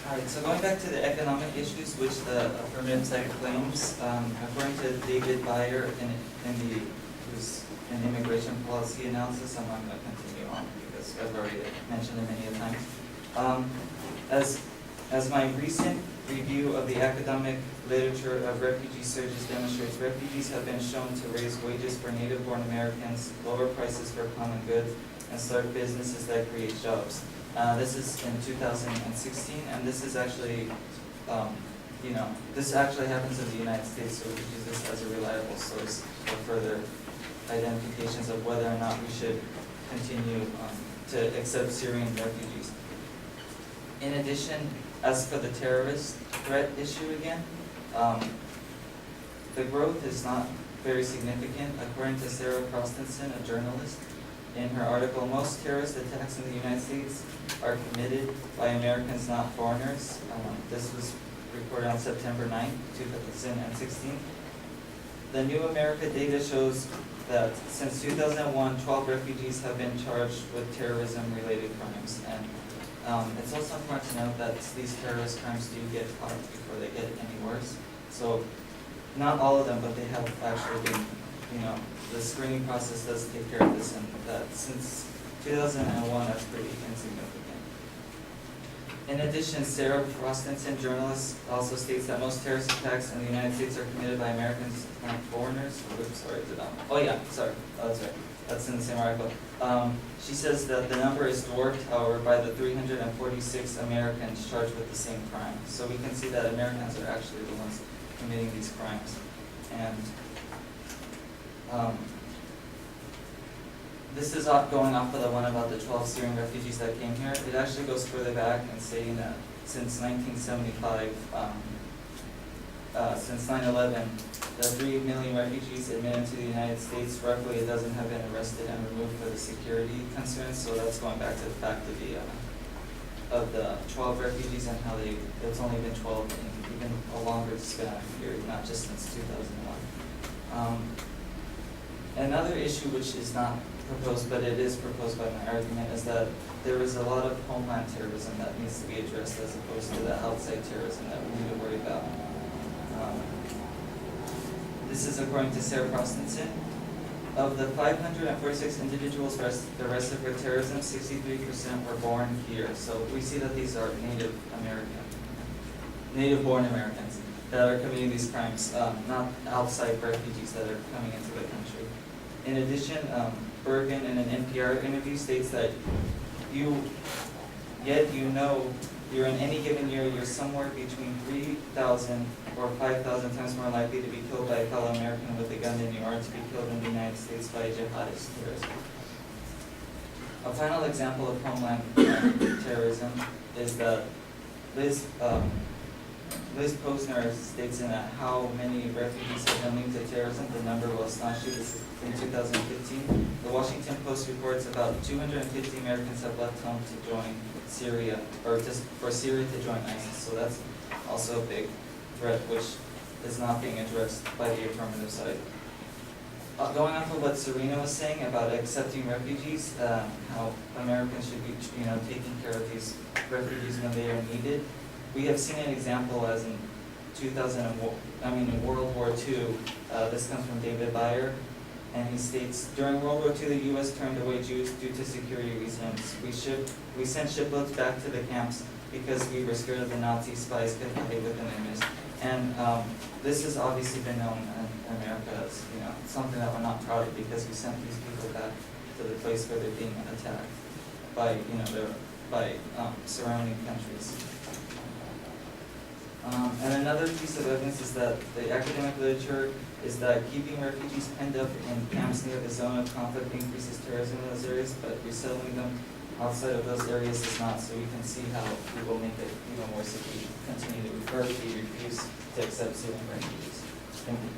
Alright, so going back to the economic issues which the affirmative side claims, according to David Beyer who's an immigration policy analysis, I'm not going to continue on because I've already mentioned it many times. As my recent review of the academic literature of refugee surges demonstrates, refugees have been shown to raise wages for native-born Americans, lower prices for common goods, and start businesses that create jobs. This is in 2016, and this is actually, this actually happens in the United States, so we use this as a reliable source for further identifications of whether or not we should continue to accept Syrian refugees. In addition, as for the terrorist threat issue again, the growth is not very significant. According to Sarah Frostenson, a journalist, in her article, most terrorist attacks in the United States are committed by Americans, not foreigners. This was reported on September 9, 2016. The New America data shows that since 2001, 12 refugees have been charged with terrorism-related crimes. And it's also important to note that these terrorist crimes do get caught before they get any worse. So not all of them, but they have actually been, the screening process does take care of this, and that since 2001, that's pretty insignificant. In addition, Sarah Frostenson, journalist, also states that most terrorist attacks in the United States are committed by Americans, not foreigners. Oops, sorry, that's right. That's in the same article. She says that the number is dwarfed, however, by the 346 Americans charged with the same crime. So we can see that Americans are actually the ones committing these crimes. And this is going off of the one about the 12 Syrian refugees that came here. It actually goes further back and saying that since 1975, since 9/11, the 3 million refugees admitted to the United States, roughly a dozen have been arrested and removed for the security concerns. So that's going back to the fact of the 12 refugees and how it's only been 12 in even a longer span of period, not just since 2001. Another issue which is not proposed, but it is proposed by my argument, is that there is a lot of homeland terrorism that needs to be addressed as opposed to the outside terrorism that we need to worry about. This is according to Sarah Frostenson. Of the 546 individuals arrested for terrorism, 63% were born here. So we see that these are native-born Americans that are committing these crimes, not outside refugees that are coming into the country. In addition, Bergen, in an NPR interview, states that you're in any given year, you're somewhere between 3,000 or 5,000 times more likely to be killed by a fellow American with a gun than you are to be killed in the United States by a jihadist terrorist. A final example of homeland terrorism is that Liz Posner states in how many refugees have been linked to terrorism. The number will astonish you. This is in 2015. The Washington Post reports about 250 Americans have left home to join Syria, or just for Syria to join ISIS. So that's also a big threat, which is not being addressed by the affirmative side. Going off of what Serena was saying about accepting refugees, how Americans should be, taking care of these refugees when they are needed. We have seen an example as in World War II. This comes from David Beyer, and he states, during World War II, the U.S. turned away Jews due to security reasons. We sent shiploads back to the camps because we were scared of the Nazi spies could hide within their midst. And this has obviously been known in America as something that we're not proud of, because we sent these people back to the place where they're being attacked by surrounding countries. And another piece of evidence is that the academic literature is that keeping refugees penned up in camps near the zone of conflict increases terrorism in those areas, but resettling them outside of those areas is not. So we can see how we will make it even worse if we continue to refuse to accept Syrian refugees. Thank you.